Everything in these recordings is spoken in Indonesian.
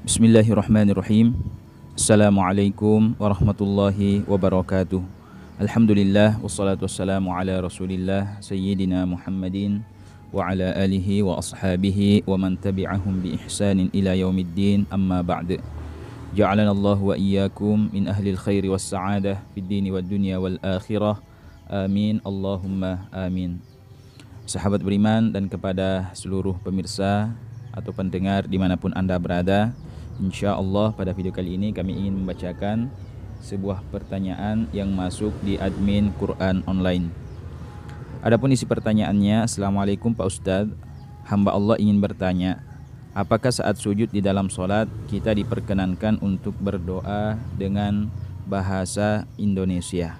Bismillahirrahmanirrahim. Assalamualaikum warahmatullahi wabarakatuh. Alhamdulillah wassalatu wassalamu ala Rasulillah Sayyidina Muhammadin wa ala alihi wa ashabihi wa man tabi'ahum bi ihsanin ila yaumiddin, amma ba'd. Ja'alana Allah wa iyyakum min ahlil khairi was sa'adah fid dini wad dunya wal akhirah. Amin Allahumma amin. Sahabat beriman dan kepada seluruh pemirsa atau pendengar dimanapun Anda berada, InsyaAllah pada video kali ini kami ingin membacakan sebuah pertanyaan yang masuk di admin Quran Online. Adapun isi pertanyaannya, Assalamualaikum Pak Ustadz, hamba Allah ingin bertanya, apakah saat sujud di dalam sholat kita diperkenankan untuk berdoa dengan bahasa Indonesia?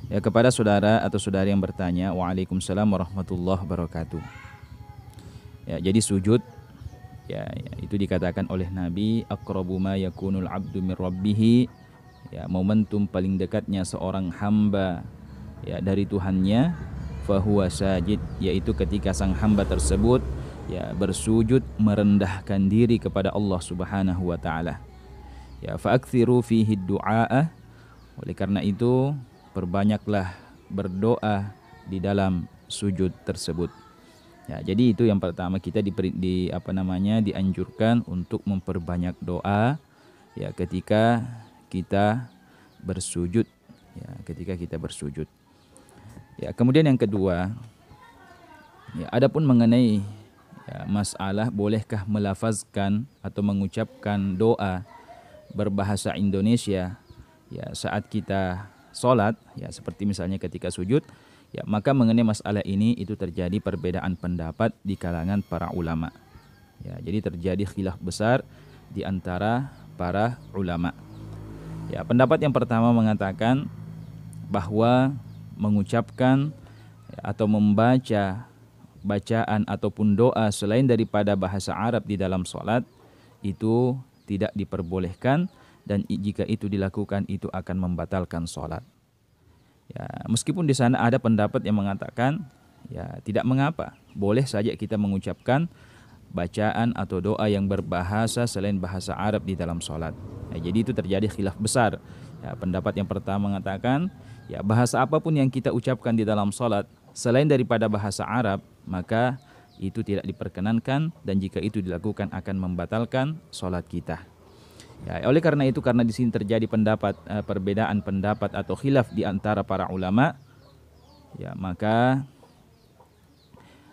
Ya, kepada saudara atau saudari yang bertanya, Waalaikumsalam warahmatullahi wabarakatuh. Ya, jadi sujud ya, itu dikatakan oleh Nabi, aqrabu ma yakunul abdu min rabbih, ya, momentum paling dekatnya seorang hamba ya dari Tuhannya, fahuwa sajid, yaitu ketika sang hamba tersebut ya bersujud merendahkan diri kepada Allah Subhanahu wa taala. Ya, fa'aktsiru fihi du'a, oleh karena itu perbanyaklah berdoa di dalam sujud tersebut. Ya, jadi itu yang pertama, kita dianjurkan untuk memperbanyak doa ya ketika kita bersujud, ya ketika kita bersujud. Ya, kemudian yang kedua, ya adapun mengenai ya, masalah bolehkah melafazkan atau mengucapkan doa berbahasa Indonesia ya saat kita sholat, ya seperti misalnya ketika sujud. Ya, maka mengenai masalah ini itu terjadi perbedaan pendapat di kalangan para ulama. Ya, jadi terjadi khilaf besar di antara para ulama. Ya, pendapat yang pertama mengatakan bahwa mengucapkan ya, atau membaca bacaan ataupun doa selain daripada bahasa Arab di dalam sholat itu tidak diperbolehkan, dan jika itu dilakukan itu akan membatalkan sholat. Ya, meskipun di sana ada pendapat yang mengatakan ya tidak mengapa, boleh saja kita mengucapkan bacaan atau doa yang berbahasa selain bahasa Arab di dalam sholat. Ya, jadi itu terjadi khilaf besar. Ya, pendapat yang pertama mengatakan ya bahasa apapun yang kita ucapkan di dalam sholat selain daripada bahasa Arab maka itu tidak diperkenankan, dan jika itu dilakukan akan membatalkan sholat kita. Ya, oleh karena itu, karena di sini terjadi perbedaan pendapat atau khilaf di antara para ulama, ya maka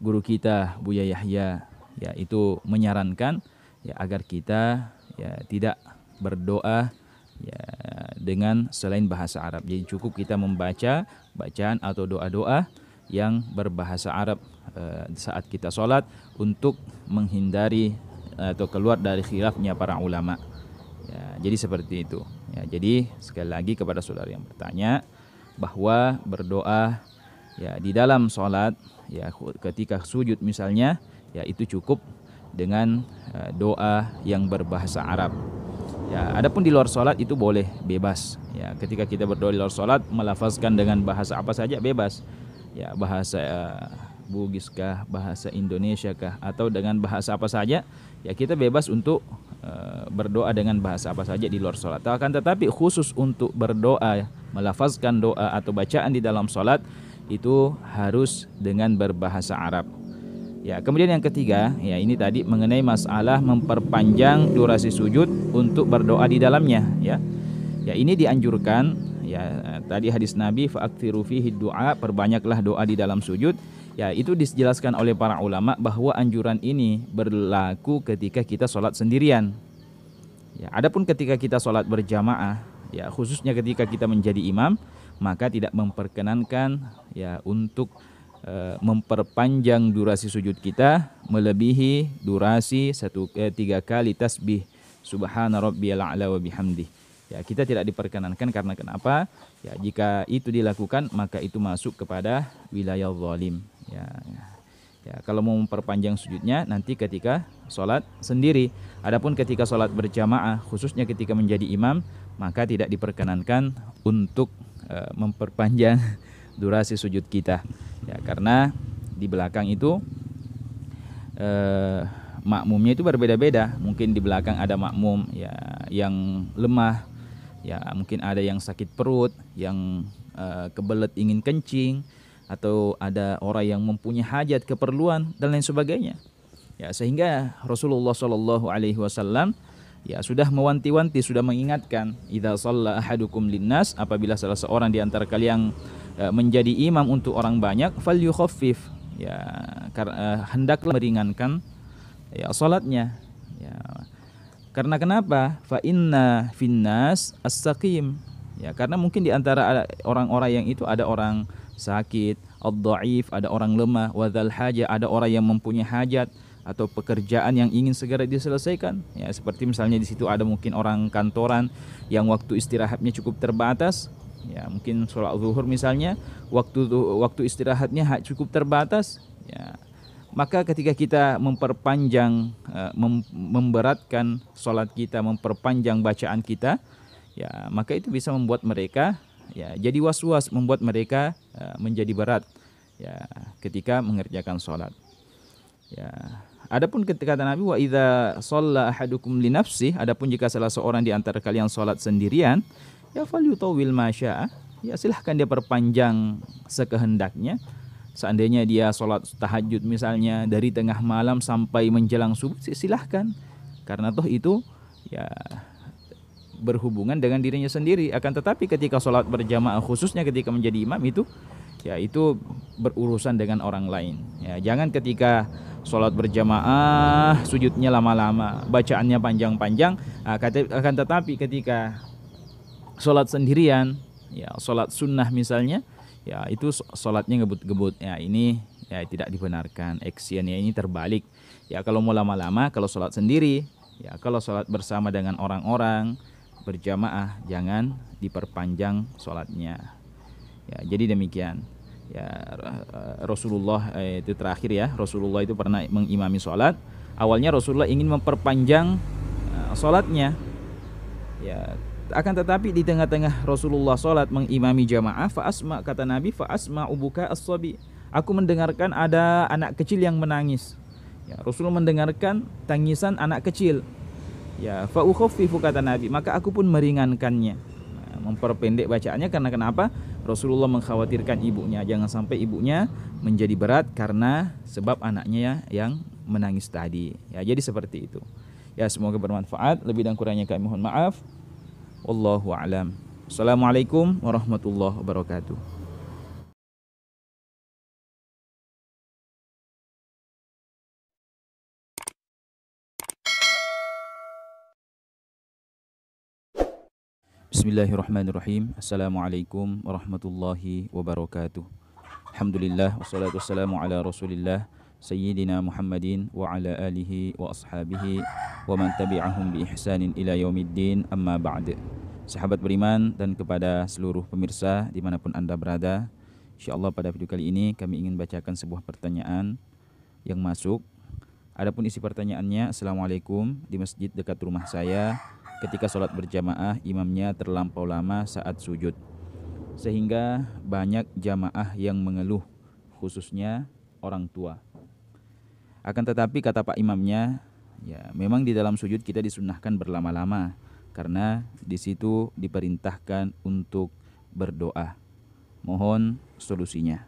guru kita Buya Yahya ya itu menyarankan ya agar kita ya tidak berdoa ya dengan selain bahasa Arab. Jadi cukup kita membaca bacaan atau doa-doa yang berbahasa Arab saat kita sholat untuk menghindari atau keluar dari khilafnya para ulama. Ya, jadi seperti itu. Ya, jadi sekali lagi kepada saudara yang bertanya bahwa berdoa ya di dalam sholat ya ketika sujud misalnya ya itu cukup dengan doa yang berbahasa Arab. Ya, adapun di luar sholat itu boleh bebas. Ya, ketika kita berdoa di luar sholat melafazkan dengan bahasa apa saja bebas. Ya, bahasa Bugis kah, bahasa Indonesia kah, atau dengan bahasa apa saja ya kita bebas untuk berdoa dengan bahasa apa saja di luar sholat. Akan tetapi khusus untuk berdoa, melafazkan doa atau bacaan di dalam sholat itu harus dengan berbahasa Arab. Ya, kemudian yang ketiga, ya ini tadi mengenai masalah memperpanjang durasi sujud untuk berdoa di dalamnya. Ya, ya ini dianjurkan. Ya, tadi hadis Nabi fa'aktsiru fihi du'a, perbanyaklah doa di dalam sujud. Ya, itu dijelaskan oleh para ulama bahwa anjuran ini berlaku ketika kita sholat sendirian. Ya, adapun ketika kita sholat berjamaah, ya khususnya ketika kita menjadi imam, maka tidak memperkenankan ya untuk memperpanjang durasi sujud kita melebihi durasi 3 kali tasbih subhana rabbiyal a'la wa bihamdih. Ya, kita tidak diperkenankan karena kenapa? Ya, jika itu dilakukan maka itu masuk kepada wilayah zalim. Ya, kalau mau memperpanjang sujudnya nanti ketika sholat sendiri. Adapun ketika sholat berjamaah, khususnya ketika menjadi imam, maka tidak diperkenankan untuk memperpanjang durasi sujud kita. Ya, karena di belakang itu makmumnya itu berbeda-beda. Mungkin di belakang ada makmum ya yang lemah, ya mungkin ada yang sakit perut, yang kebelet ingin kencing, atau ada orang yang mempunyai hajat, keperluan dan lain sebagainya. Ya, sehingga Rasulullah Shallallahu Alaihi Wasallam ya sudah mewanti-wanti, sudah mengingatkan, idza shalla ahadukum linnas, apabila salah seorang di antara kalian menjadi imam untuk orang banyak, falyukhaffif, ya hendaklah meringankan ya salatnya. Ya, karena kenapa? Fa inna finnas as-saqim. Ya, karena mungkin di antara orang-orang yang itu ada orang sakit, ad-dhaif, ada orang lemah, wadzal haja, ada orang yang mempunyai hajat atau pekerjaan yang ingin segera diselesaikan. Ya, seperti misalnya di situ ada mungkin orang kantoran yang waktu istirahatnya cukup terbatas. Ya, mungkin sholat zuhur misalnya, waktu istirahatnya cukup terbatas. Ya, maka ketika kita memperpanjang, memberatkan sholat kita, memperpanjang bacaan kita, ya maka itu bisa membuat mereka ya jadi was-was, membuat mereka menjadi berat ya ketika mengerjakan sholat. Ya, adapun ketika kata Nabi, wa idza shalla ahadukum li nafsi, adapun jika salah seorang di antara kalian sholat sendirian, ya falyutawil ma syaa, ya silahkan dia perpanjang sekehendaknya. Seandainya dia sholat tahajud misalnya dari tengah malam sampai menjelang subuh, silahkan. Karena toh itu ya berhubungan dengan dirinya sendiri. Akan tetapi ketika sholat berjamaah, khususnya ketika menjadi imam, itu ya itu berurusan dengan orang lain. Ya, jangan ketika sholat berjamaah sujudnya lama-lama, bacaannya panjang-panjang. Akan tetapi ketika sholat sendirian, ya sholat sunnah misalnya, ya itu sholatnya ngebut-ngebut. Ya ini ya tidak dibenarkan. Actionnya ini terbalik. Ya kalau mau lama-lama kalau sholat sendiri, ya kalau sholat bersama dengan orang-orang berjamaah jangan diperpanjang sholatnya. Ya jadi demikian. Ya Rasulullah itu terakhir ya, Rasulullah itu pernah mengimami sholat. Awalnya Rasulullah ingin memperpanjang sholatnya. Ya, akan tetapi di tengah-tengah Rasulullah sholat mengimami jamaah, fa'asma, kata Nabi, fa'asma ubuka as-sabi, aku mendengarkan ada anak kecil yang menangis. Ya, Rasulullah mendengarkan tangisan anak kecil. Ya, fa'ukhaffifu, kata Nabi, maka aku pun meringankannya. Nah, memperpendek bacaannya karena kenapa? Rasulullah mengkhawatirkan ibunya, jangan sampai ibunya menjadi berat karena sebab anaknya yang menangis tadi. Ya, jadi seperti itu. Ya, semoga bermanfaat. Lebih dan kurangnya kami mohon maaf. Wallahu a'lam. Assalamualaikum warahmatullahi wabarakatuh. Bismillahirrahmanirrahim. Assalamualaikum warahmatullahi wabarakatuh. Alhamdulillah wassalatu wassalamu ala Rasulillah Sayyidina Muhammadin wa ala alihi wa ashabihi wa man tabi'ahum bi ihsanin ila yaumiddin, amma ba'd. Sahabat beriman dan kepada seluruh pemirsa dimanapun Anda berada, insyaallah pada video kali ini kami ingin bacakan sebuah pertanyaan yang masuk. Adapun isi pertanyaannya, Assalamualaikum, di masjid dekat rumah saya ketika sholat berjamaah imamnya terlampau lama saat sujud sehingga banyak jamaah yang mengeluh, khususnya orang tua. Akan tetapi kata Pak imamnya, ya memang di dalam sujud kita disunnahkan berlama-lama karena di situ diperintahkan untuk berdoa. Mohon solusinya.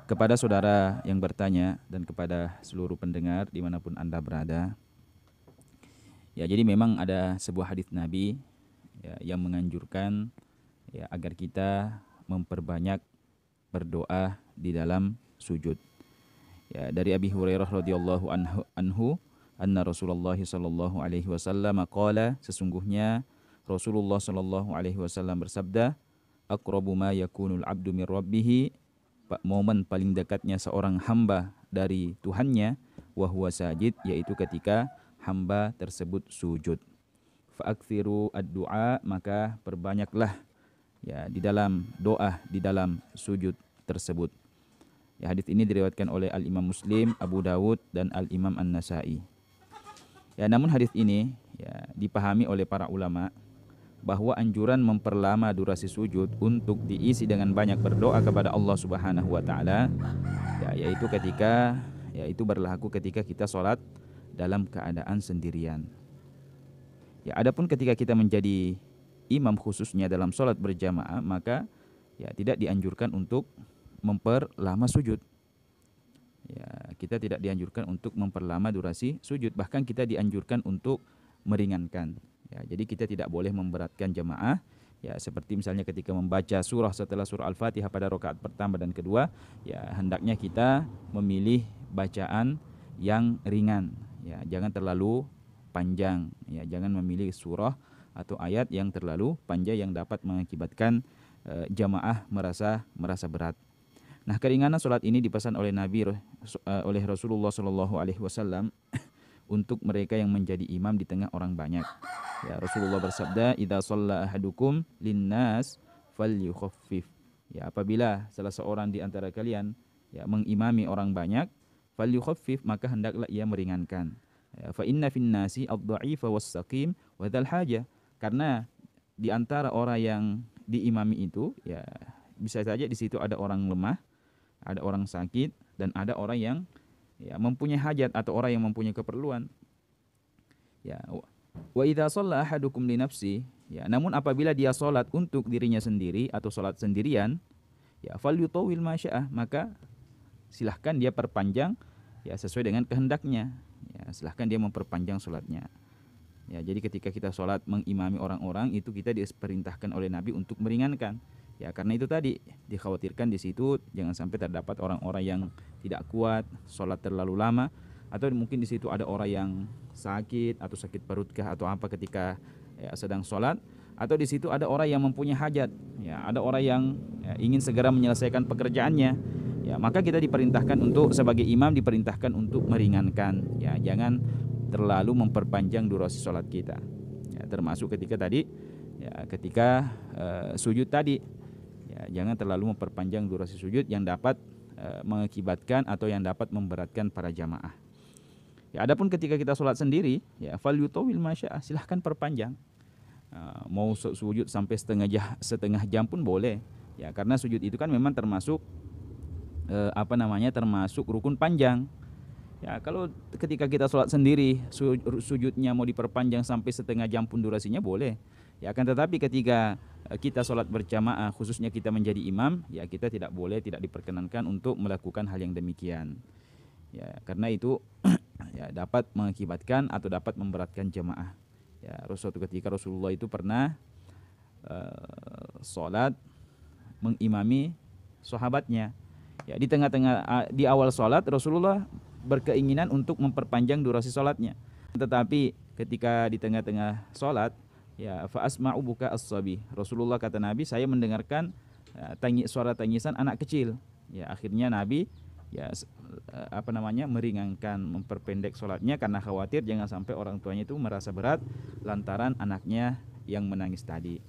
Kepada saudara yang bertanya dan kepada seluruh pendengar dimanapun Anda berada, ya jadi memang ada sebuah hadis Nabi ya, yang menganjurkan ya agar kita memperbanyak berdoa di dalam sujud. Ya, dari Abi Hurairah radhiyallahu anhu anna Rasulullah sallallahu alaihi wasallam qala, sesungguhnya Rasulullah sallallahu alaihi wasallam bersabda, aqrabu ma yakunul abdu min rabbih, momen paling dekatnya seorang hamba dari Tuhannya, wa huwa sajid, yaitu ketika hamba tersebut sujud. Fa'aktsiru ad-du'a, maka perbanyaklah ya di dalam doa di dalam sujud tersebut. Ya, hadis ini diriwayatkan oleh Al-Imam Muslim, Abu Dawud dan Al-Imam An-Nasa'i. Ya, namun hadis ini ya dipahami oleh para ulama bahwa anjuran memperlama durasi sujud untuk diisi dengan banyak berdoa kepada Allah Subhanahu wa taala, yaitu berlaku ketika kita sholat dalam keadaan sendirian. Ya, adapun ketika kita menjadi imam khususnya dalam sholat berjamaah, maka tidak dianjurkan untuk memperlama sujud. Ya, kita tidak dianjurkan untuk memperlama durasi sujud, bahkan kita dianjurkan untuk meringankan. Ya, jadi kita tidak boleh memberatkan jamaah. Ya, seperti misalnya ketika membaca surah setelah surah Al-Fatihah pada rakaat pertama dan kedua, ya hendaknya kita memilih bacaan yang ringan. Ya, jangan terlalu panjang. Ya, jangan memilih surah atau ayat yang terlalu panjang yang dapat mengakibatkan jamaah merasa berat. Nah, keringanan sholat ini dipesan oleh oleh Rasulullah Shallallahu Alaihi Wasallam untuk mereka yang menjadi imam di tengah orang banyak. Ya, Rasulullah bersabda, "Idza shalla ahadukum linnas falyukhaffif." Ya, apabila salah seorang di antara kalian mengimami orang banyak, falyukhaffif, maka hendaklah ia meringankan. Ya, fa inna fin nasi ad-dha'ifa was-saqim wa dzal haja. Karena di antara orang yang diimami itu, ya bisa saja di situ ada orang lemah, ada orang sakit, dan ada orang yang mempunyai hajat atau orang yang mempunyai keperluan. Ya, wa idza shalla ahadukum li nafsi, ya, namun apabila dia salat untuk dirinya sendiri atau salat sendirian, ya falyutawil ma sya'ah, maka silahkan dia perpanjang sesuai dengan kehendaknya. Ya, silahkan dia memperpanjang salatnya. Ya, jadi ketika kita salat mengimami orang-orang itu kita diperintahkan oleh Nabi untuk meringankan. Ya, karena itu tadi dikhawatirkan di situ jangan sampai terdapat orang-orang yang tidak kuat, sholat terlalu lama, atau mungkin di situ ada orang yang sakit atau sakit perutkah atau apa ketika sedang sholat, atau di situ ada orang yang mempunyai hajat, ya ada orang yang ingin segera menyelesaikan pekerjaannya. Ya, maka kita diperintahkan untuk sebagai imam diperintahkan untuk meringankan. Ya, jangan terlalu memperpanjang durasi sholat kita. Ya, termasuk ketika tadi, ketika sujud tadi. Ya, jangan terlalu memperpanjang durasi sujud yang dapat mengakibatkan atau yang dapat memberatkan para jamaah. Ya, adapun ketika kita sholat sendiri, ya falyutawil ma sya'ah, silahkan perpanjang. Mau sujud sampai setengah jam pun boleh. Ya, karena sujud itu kan memang termasuk termasuk rukun panjang. Ya, kalau ketika kita sholat sendiri sujudnya mau diperpanjang sampai setengah jam pun durasinya boleh. Ya, akan tetapi ketika kita sholat berjamaah, khususnya kita menjadi imam, ya kita tidak diperkenankan untuk melakukan hal yang demikian. Ya, karena itu dapat mengakibatkan atau dapat memberatkan jamaah. Ya, suatu ketika Rasulullah itu pernah sholat mengimami sahabatnya. Ya, di awal sholat Rasulullah berkeinginan untuk memperpanjang durasi sholatnya. Tetapi ketika di tengah-tengah sholat, ya fa asma'u buka as-sabi. Rasulullah kata Nabi, saya mendengarkan suara tangisan anak kecil. Ya, akhirnya Nabi meringankan, memperpendek sholatnya karena khawatir jangan sampai orang tuanya itu merasa berat lantaran anaknya yang menangis tadi.